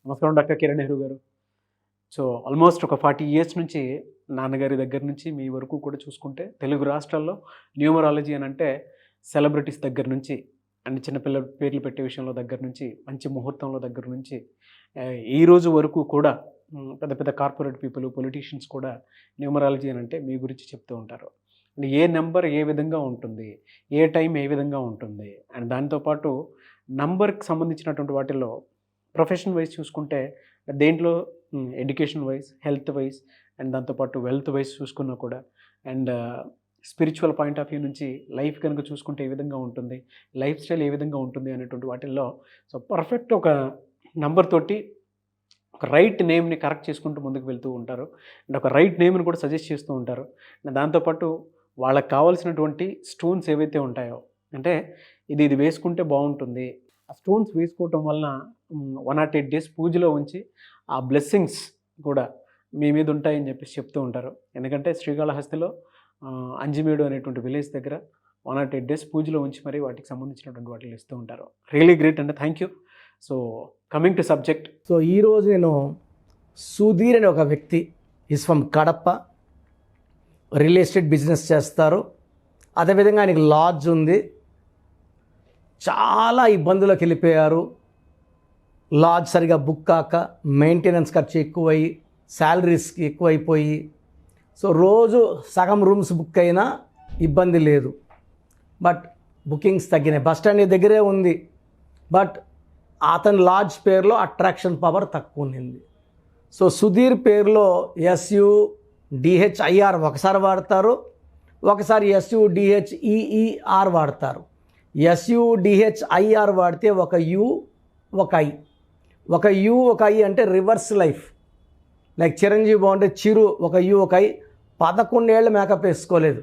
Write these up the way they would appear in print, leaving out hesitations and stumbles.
నమస్కారం డాక్టర్ కిరణ్ నెహ్రూ గారు. So almost ఒక 40 ఇయర్స్ నుంచి నాన్నగారి దగ్గర నుంచి మీ వరకు కూడా చూసుకుంటే తెలుగు రాష్ట్రాల్లో న్యూమరాలజీ అని అంటే సెలబ్రిటీస్ దగ్గర నుంచి అండ్ చిన్నపిల్లల పేర్లు పెట్టే విషయంలో దగ్గర నుంచి మంచి ముహూర్తంలో దగ్గర నుంచి ఈ రోజు వరకు కూడా పెద్ద పెద్ద కార్పొరేట్ పీపుల్ పొలిటీషియన్స్ కూడా న్యూమరాలజీ అని అంటే మీ గురించి చెప్తూ ఉంటారు. అండ్ ఏ నెంబర్ ఏ విధంగా ఉంటుంది, ఏ టైం ఏ విధంగా ఉంటుంది, అండ్ దాంతోపాటు నంబర్కి సంబంధించినటువంటి వాటిల్లో ప్రొఫెషన్ వైజ్ చూసుకుంటే దేంట్లో education wise, health wise and దాంతోపాటు వెల్త్ వైజ్ చూసుకున్నా కూడా and spiritual point of view నుంచి లైఫ్ కనుక చూసుకుంటే ఏ విధంగా ఉంటుంది, లైఫ్ స్టైల్ ఏ విధంగా ఉంటుంది అనేటువంటి వాటిల్లో సో పర్ఫెక్ట్ ఒక నంబర్ తోటి ఒక రైట్ నేమ్ని కరెక్ట్ చేసుకుంటూ ముందుకు వెళ్తూ ఉంటారు అండ్ ఒక రైట్ నేమ్ని కూడా సజెస్ట్ చేస్తూ ఉంటారు. అండ్ దాంతోపాటు వాళ్ళకి కావాల్సినటువంటి స్టోన్స్ ఏవైతే ఉంటాయో అంటే ఇది వేసుకుంటే బాగుంటుంది, ఆ స్టోన్స్ వేసుకోవటం వలన 108 డేస్ పూజలో ఉంచి ఆ బ్లెస్సింగ్స్ కూడా మీ మీద ఉంటాయని చెప్పేసి చెప్తూ ఉంటారు. ఎందుకంటే శ్రీకాళహస్తిలో అంజిమేడు అనేటువంటి విలేజ్ దగ్గర 108 డేస్ పూజలో ఉంచి మరి వాటికి సంబంధించినటువంటి వాటిని ఇస్తూ ఉంటారు. రియలీ గ్రేట్ అండి, thank you. So coming to subject. So ఈరోజు నేను సుధీర్ అనే ఒక వ్యక్తి is from Kadapa, real estate business చేస్తారు. అదేవిధంగా ఆయనకి లాడ్జ్ ఉంది. చాలా ఇబ్బందులకు వెళ్ళిపోయారు. లాడ్జ్ సరిగా బుక్ కాక, మెయింటెనెన్స్ ఖర్చు ఎక్కువయ్యి, శాలరీస్కి ఎక్కువైపోయి, సో రోజు సగం రూమ్స్ బుక్ అయినా ఇబ్బంది లేదు. బట్ బుకింగ్స్ తగ్గినాయి. బస్ స్టాండ్ దగ్గరే ఉంది, బట్ అతని లాడ్జ్ పేరులో అట్రాక్షన్ పవర్ తక్కువ ఉంది. సో సుధీర్ పేరులో SUDHIR ఒకసారి వాడతారు, ఒకసారి SUDHEER వాడతారు. SUDHIR వాడితే ఒక U ఒక I, ఒక U ఒక I అంటే రివర్స్ లైఫ్. లైక్ చిరంజీవి బాగుంటే చిరు ఒక U ఒక I. 11 ఏళ్ళు మేకప్ వేసుకోలేదు.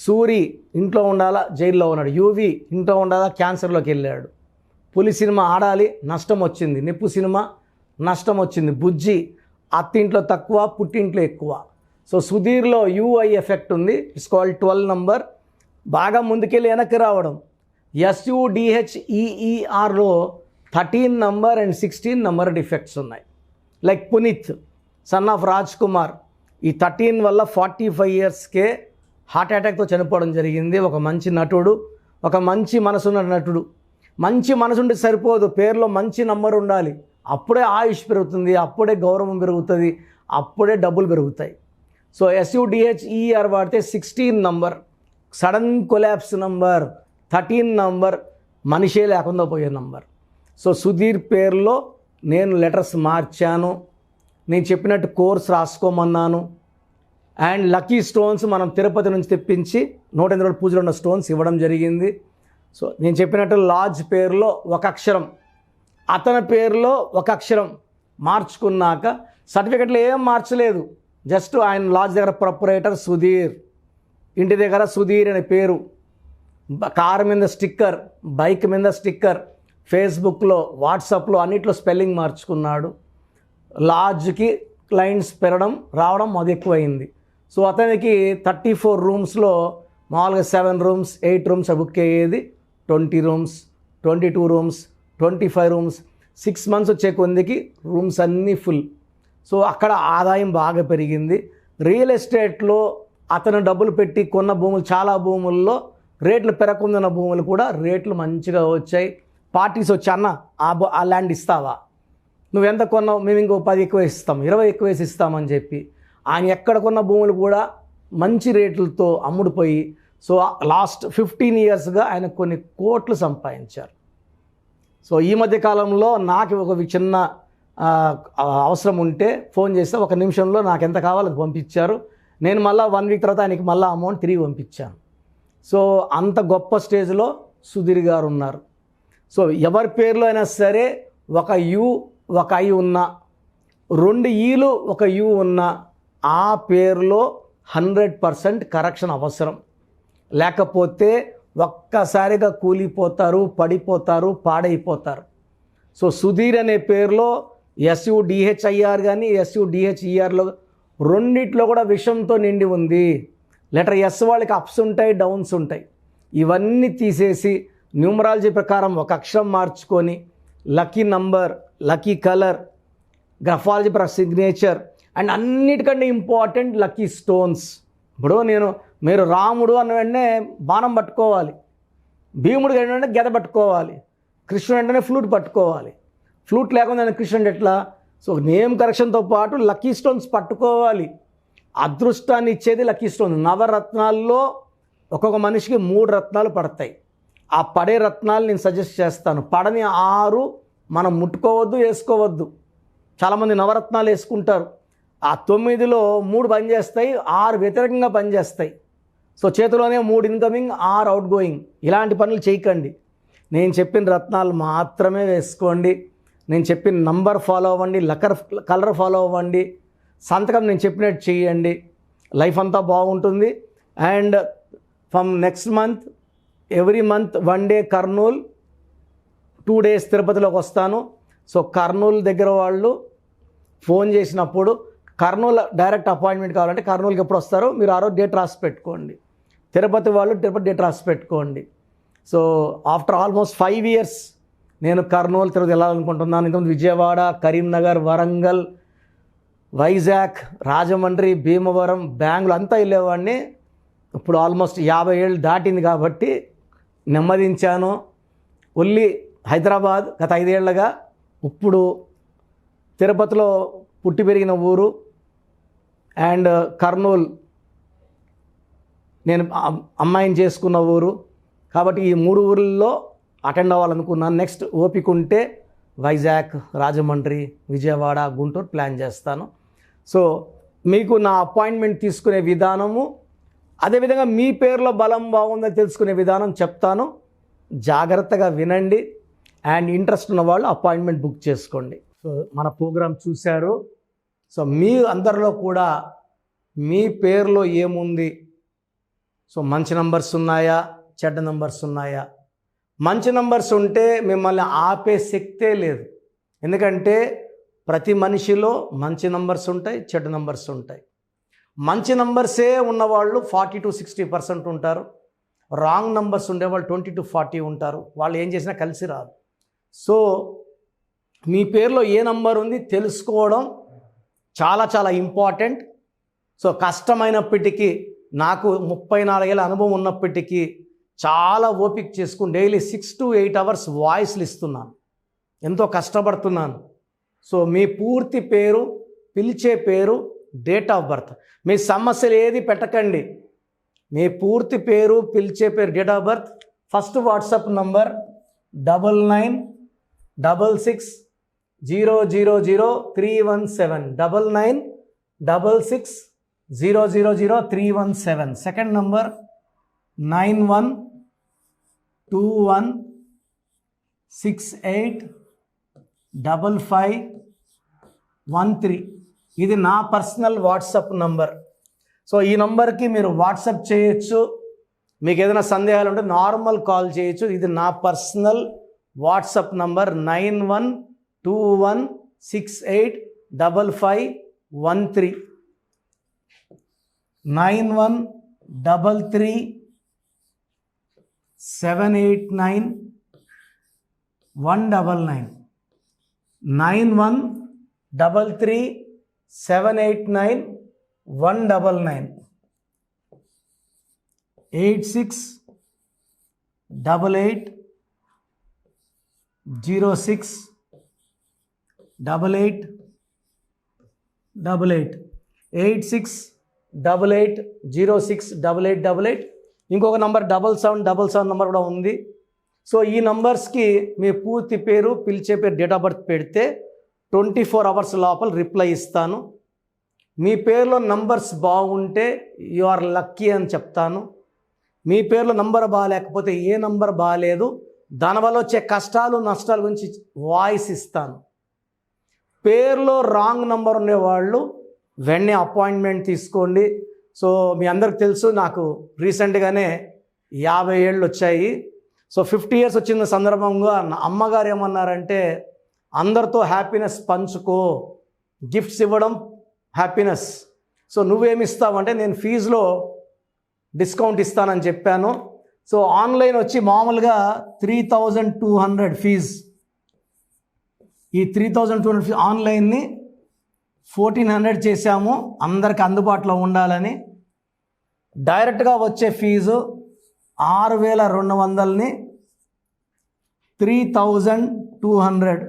సూరి ఇంట్లో ఉండాలా, జైల్లో ఉన్నాడు. యువి ఇంట్లో ఉండాలా, క్యాన్సర్లోకి వెళ్ళాడు. పులి సినిమా ఆడాలి, నష్టం వచ్చింది. నిప్పు సినిమా నష్టం వచ్చింది. బుజ్జి అత్తింట్లో తక్కువ, పుట్టింట్లో ఎక్కువ. సో సుధీర్లో UI ఎఫెక్ట్ ఉంది. It's called 12 number. బాగా ముందుకెళ్ళి వెనక్కి రావడం. SUDHEERలో 13 నంబర్ అండ్ 16 నంబర్ డిఫెక్ట్స్ ఉన్నాయి. Like Puneeth son of Raj Kumar, ఈ 13 వల్ల 45 ఇయర్స్కే హార్ట్ అటాక్తో చనిపోవడం జరిగింది. ఒక మంచి నటుడు, ఒక మంచి మనసున్న నటుడు. మంచి మనసు ఉంటే సరిపోదు, పేరులో మంచి నంబర్ ఉండాలి. అప్పుడే ఆయుష్ పెరుగుతుంది, అప్పుడే గౌరవం పెరుగుతుంది, అప్పుడే డబ్బులు పెరుగుతాయి. సో SUDHEER వాడితే 16 number sudden collapse number, 13 number మనిషే లేకుండా పోయే నంబర్. సో సుధీర్ పేరులో నేను లెటర్స్ మార్చాను, నేను చెప్పినట్టు కోర్స్ రాసుకోమన్నాను. అండ్ లక్కీ స్టోన్స్ మనం తిరుపతి నుంచి తెప్పించి 108 రోజుల పూజలో ఉన్న స్టోన్స్ ఇవ్వడం జరిగింది. సో నేను చెప్పినట్టు లాడ్జ్ పేరులో ఒక అక్షరం, అతని పేరులో ఒక అక్షరం మార్చుకున్నాక సర్టిఫికెట్లో ఏం మార్చలేదు. జస్ట్ ఆయన లాడ్జ్ దగ్గర ప్రొపరేటర్ సుధీర్, ఇంటి దగ్గర సుధీర్ అనే పేరు, కారు మీద స్టిక్కర్, బైక్ మీద స్టిక్కర్, ఫేస్బుక్లో, వాట్సాప్లో అన్నిట్లో స్పెల్లింగ్ మార్చుకున్నాడు. లాడ్జ్కి క్లయింట్స్ పెరగడం రావడం అది ఎక్కువైంది. సో అతనికి 34 రూమ్స్లో మామూలుగా 7 రూమ్స్ 8 రూమ్స్ బుక్ అయ్యేది. 20 రూమ్స్ 22 రూమ్స్ 25 రూమ్స్ 6 మంత్స్ వచ్చే కొందికి రూమ్స్ అన్నీ ఫుల్. సో అక్కడ ఆదాయం బాగా పెరిగింది. రియల్ ఎస్టేట్లో అతను డబ్బులు పెట్టి కొన్న భూములు, చాలా భూముల్లో రేట్లు పెరగకుండా భూములు కూడా రేట్లు మంచిగా వచ్చాయి. పార్టీస్ వచ్చి అన్న ఆ ల్యాండ్ ఇస్తావా, నువ్వెంత కొన్నావు, మేము ఇంకో 10 ఎక్కువ ఇస్తాం, 20 ఎక్కువ వేసి ఇస్తామని చెప్పి ఆయన ఎక్కడ కొన్న భూములు కూడా మంచి రేట్లతో అమ్ముడుపోయి, సో లాస్ట్ 15 ఇయర్స్గా ఆయన కొన్ని కోట్లు సంపాదించారు. సో ఈ మధ్య కాలంలో నాకు ఒక చిన్న అవసరం ఉంటే ఫోన్ చేస్తే 1 నిమిషంలో నాకు ఎంత కావాలో పంపించారు. నేను మళ్ళీ 1 వీక్ తర్వాత ఆయనకి మళ్ళీ అమౌంట్ తిరిగి పంపించాను. సో అంత గొప్ప స్టేజ్లో సుధీర్ గారు ఉన్నారు. సో ఎవరి పేరులో అయినా సరే ఒక U ఒక I ఉన్నా, 2 Eలు ఒక U ఉన్నా ఆ పేరులో 100% కరెక్షన్ అవసరం. లేకపోతే ఒక్కసారిగా కూలిపోతారు, పడిపోతారు, పాడైపోతారు. సో సుధీర్ అనే పేరులో SUDHIR కానీ SUDHERలో రెండిట్లో కూడా విషంతో నిండి ఉంది. లెటర్ S వాళ్ళకి అప్స్ ఉంటాయి, డౌన్స్ ఉంటాయి. ఇవన్నీ తీసేసి న్యూమరాలజీ ప్రకారం ఒక అక్షరం మార్చుకొని lucky number, lucky colour, graphology for signature and అన్నిటికంటే ఇంపార్టెంట్ లక్కీ స్టోన్స్. ఇప్పుడు మీరు రాముడు అన్న వెంటనే బాణం పట్టుకోవాలి, భీముడు వెంటనే గెద పట్టుకోవాలి, కృష్ణుడు వెంటనే ఫ్లూట్ పట్టుకోవాలి. ఫ్లూట్ లేకుండా కృష్ణుడు ఎట్లా? సో నేమ్ కరెక్షన్తో పాటు లక్కీ స్టోన్స్ పట్టుకోవాలి. అదృష్టాన్ని ఇచ్చేది లక్కీ స్టోన్. నవరత్నాల్లో ఒక్కొక్క మనిషికి 3 రత్నాలు పడతాయి. ఆ పడే రత్నాలు నేను సజెస్ట్ చేస్తాను. పడని 6 మనం ముట్టుకోవద్దు, వేసుకోవద్దు. చాలామంది నవరత్నాలు వేసుకుంటారు. ఆ 9లో 3 పనిచేస్తాయి, 6 వ్యతిరేకంగా పనిచేస్తాయి. సో చేతిలోనే 3 ఇన్కమింగ్, 6 అవుట్ గోయింగ్. ఇలాంటి పనులు చేయకండి. నేను చెప్పిన రత్నాలు మాత్రమే వేసుకోండి. నేను చెప్పిన నంబర్ ఫాలో అవ్వండి, కలర్ ఫాలో అవ్వండి, సంతకం నేను చెప్పినట్టు చేయండి. లైఫ్ అంతా బాగుంటుంది. And from next month every month 1 day Kurnool, 2 days తిరుపతిలోకి వస్తాను. సో కర్నూలు దగ్గర వాళ్ళు ఫోన్ చేసినప్పుడు కర్నూలు డైరెక్ట్ అపాయింట్మెంట్ కావాలంటే కర్నూలుకి ఎప్పుడు వస్తారో మీరు ఆ రోజు డేట్ రాసి పెట్టుకోండి. తిరుపతి వాళ్ళు తిరుపతి డేట్ రాసి పెట్టుకోండి. సో ఆఫ్టర్ ఆల్మోస్ట్ 5 ఇయర్స్ నేను కర్నూలు, తిరుపతి వెళ్ళాలనుకుంటున్నాను. ఇంతకుముందు విజయవాడ, కరీంనగర్, వరంగల్, వైజాగ్, రాజమండ్రి, భీమవరం, బెంగళూరు అంతా వెళ్ళేవాడిని. ఇప్పుడు ఆల్మోస్ట్ 50 ఏళ్ళు దాటింది కాబట్టి నెమ్మదించాను. ఓన్లీ హైదరాబాద్ గత 5 ఏళ్ళగా. ఇప్పుడు తిరుపతిలో పుట్టి పెరిగిన ఊరు అండ్ కర్నూలు నేను అమ్మాయిని చేసుకున్న ఊరు. కాబట్టి ఈ 3 ఊర్లలో అటెండ్ అవ్వాలనుకున్నాను. నెక్స్ట్ ఓపిక ఉంటే వైజాగ్, రాజమండ్రి, విజయవాడ, గుంటూరు ప్లాన్ చేస్తాను. సో మీకు నా అపాయింట్మెంట్ తీసుకునే విధానము, అదేవిధంగా మీ పేరులో బలం బాగుందని తెలుసుకునే విధానం చెప్తాను. జాగ్రత్తగా వినండి. అండ్ ఇంట్రెస్ట్ ఉన్న వాళ్ళు అపాయింట్మెంట్ బుక్ చేసుకోండి. సో మన ప్రోగ్రాం చూశారు. సో మీ అందరిలో కూడా మీ పేరులో ఏముంది? సో మంచి నంబర్స్ ఉన్నాయా, చెడ్డ నంబర్స్ ఉన్నాయా? మంచి నంబర్స్ ఉంటే మిమ్మల్ని ఆపే శక్తే లేదు. ఎందుకంటే ప్రతి మనిషిలో మంచి నంబర్స్ ఉంటాయి, చెడ్డ నంబర్స్ ఉంటాయి. మంచి నంబర్సే ఉన్నవాళ్ళు 40 to 60% ఉంటారు. రాంగ్ నంబర్స్ ఉండేవాళ్ళు 20 to 40 ఉంటారు. వాళ్ళు ఏం చేసినా కలిసి రాదు. సో మీ పేరులో ఏ నంబర్ ఉంది తెలుసుకోవడం చాలా చాలా ఇంపార్టెంట్. సో కష్టమైనప్పటికీ, నాకు 34 ఏళ్ళ అనుభవం ఉన్నప్పటికీ చాలా ఓపిక చేసుకుని డైలీ 6 to 8 అవర్స్ వాయిస్లు ఇస్తున్నాను. ఎంతో కష్టపడుతున్నాను. సో మీ పూర్తి పేరు, పిలిచే పేరు, డేట్ ఆఫ్ బర్త్, మీ సమస్యలు ఏది పెట్టకండి. మీ పూర్తి పేరు, పిలిచే పేరు, date of birth, first WhatsApp number 9966000317 9966000317. Second number 9121685513. ఇది నా పర్సనల్ వాట్సాప్ నంబర్. సో ఈ నంబర్కి మీరు వాట్సాప్ చేయొచ్చు. మీకు ఏదైనా సందేహాలు ఉంటే నార్మల్ కాల్ చేయొచ్చు. ఇది నా పర్సనల్ వాట్సాప్ నంబర్ 9121685513 9133789199 9133789199 8688068888 8688068888. ఇంకొక నంబర్ 7777 నంబర్ కూడా ఉంది. సో ఈ నంబర్స్కి మీ పూర్తి పేరు, పిలిచే పేరు, డేట్ ఆఫ్ బర్త్ పెడితే 24 అవర్స్ లోపల రిప్లై ఇస్తాను. మీ పేరులో నంబర్స్ బాగుంటే యు ఆర్ లక్కీ అని చెప్తాను. మీ పేరులో నంబర్ బాగాలేకపోతే ఏ నంబర్ బాగాలేదు, దానివల్ల వచ్చే కష్టాలు, నష్టాల గురించి వాయిస్ ఇస్తాను. పేరులో రాంగ్ నంబర్ ఉండేవాళ్ళు వెంటనే అపాయింట్మెంట్ తీసుకోండి. సో మీ అందరికి తెలుసు, నాకు రీసెంట్గానే 50 ఏళ్ళు వచ్చాయి. సో 50 ఇయర్స్ వచ్చిన సందర్భంగా అమ్మగారు ఏమన్నారంటే, అందరితో హ్యాపీనెస్ పంచుకో, గిఫ్ట్స్ ఇవ్వడం హ్యాపీనెస్. సో నువ్వేమిస్తావంటే, నేను ఫీజులో డిస్కౌంట్ ఇస్తానని చెప్పాను. సో ఆన్లైన్ వచ్చి మామూలుగా 3200 ఫీజ్, ఈ 3200 ఆన్లైన్ని 1400 చేశాము అందరికి అందుబాటులో ఉండాలని. డైరెక్ట్గా వచ్చే ఫీజు 6200ని 3200.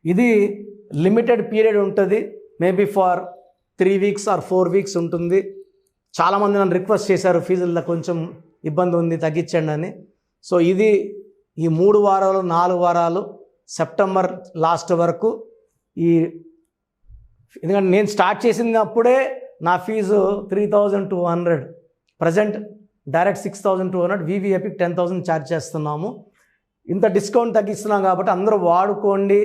ఇది లిమిటెడ్ పీరియడ్ ఉంటుంది, maybe for 3 weeks or 4 weeks ఉంటుంది. చాలామంది నన్ను రిక్వెస్ట్ చేశారు ఫీజుల్లో కొంచెం ఇబ్బంది ఉంది తగ్గించండి అని. సో ఇది ఈ 3 వారాలు 4 వారాలు సెప్టెంబర్ లాస్ట్ వరకు. ఎందుకంటే నేను స్టార్ట్ చేసినప్పుడే నా fees 3200, present direct 6200, VVIP 10,000 charge చేస్తున్నాము. ఇంత డిస్కౌంట్ తగ్గిస్తున్నాం కాబట్టి అందరూ వాడుకోండి.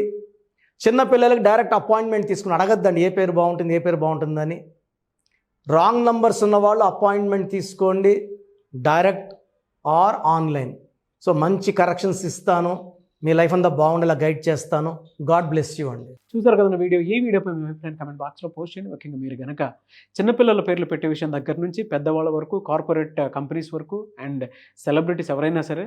చిన్నపిల్లలకి డైరెక్ట్ అపాయింట్మెంట్ తీసుకుని అడగద్దండి ఏ పేరు బాగుంటుందని. రాంగ్ నంబర్స్ ఉన్నవాళ్ళు అపాయింట్మెంట్ తీసుకోండి, డైరెక్ట్ ఆర్ ఆన్లైన్. సో మంచి కరెక్షన్స్ ఇస్తాను, మీ లైఫ్ అంతా బాగుండేలా గైడ్ చేస్తాను. గాడ్ బ్లెస్ యూ అండి. చూసారు కదా వీడియో. ఈ వీడియోపై మీ అభిప్రాయం కామెంట్ బాక్స్లో పోస్ట్ చేయండి. ముఖ్యంగా మీరు కనుక చిన్నపిల్లల పేర్లు పెట్టే విషయం దగ్గర నుంచి పెద్దవాళ్ళ వరకు, కార్పొరేట్ కంపెనీస్ వరకు అండ్ సెలబ్రిటీస్ ఎవరైనా సరే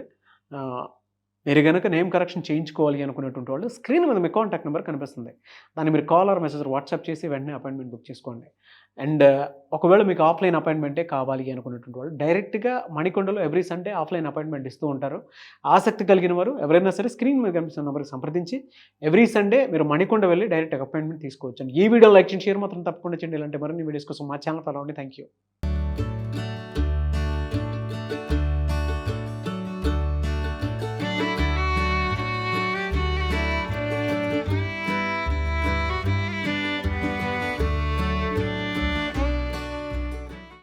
మీరు కనుక నేమ్ కరెక్షన్ చేయించుకోవాలి అనుకునేటువంటి వాళ్ళు స్క్రీన్ మీద మీ కాంటాక్ట్ నెంబర్ కనిపిస్తుంది. దాన్ని మీరు కాల్ ఆర్ మెసేజ్ వాట్సాప్ చేసి వెంటనే అపాయింట్మెంట్ బుక్ చేసుకోండి. అండ్ ఒకవేళ మీకు ఆఫ్లైన్ అపాయింట్మెంటే కావాలి అనుకునేటువంటి వాళ్ళు డైరెక్ట్గా మణికొండలో ఎవ్రీ సండే ఆఫ్లైన్ అపాయింట్మెంట్ ఇస్తూ ఉంటారు. ఆసక్తి కలిగిన వారు ఎవరైనా సరే స్క్రీన్ మీద కనిపిస్తున్న నెంబర్కి సంప్రదించి ఎవ్రీ సండే మీరు మణికొండ వెళ్ళి డైరెక్ట్ అపాయింట్మెంట్ తీసుకోవచ్చు. ఈ వీడియో లైక్ చేయండి, షేర్ మాత్రం తప్పకుండా చేయండి. ఇలాంటి మరిన్ని వీడియోస్ కోసం మా ఛానల్ ఫాలో అవ్వండి. Thank you.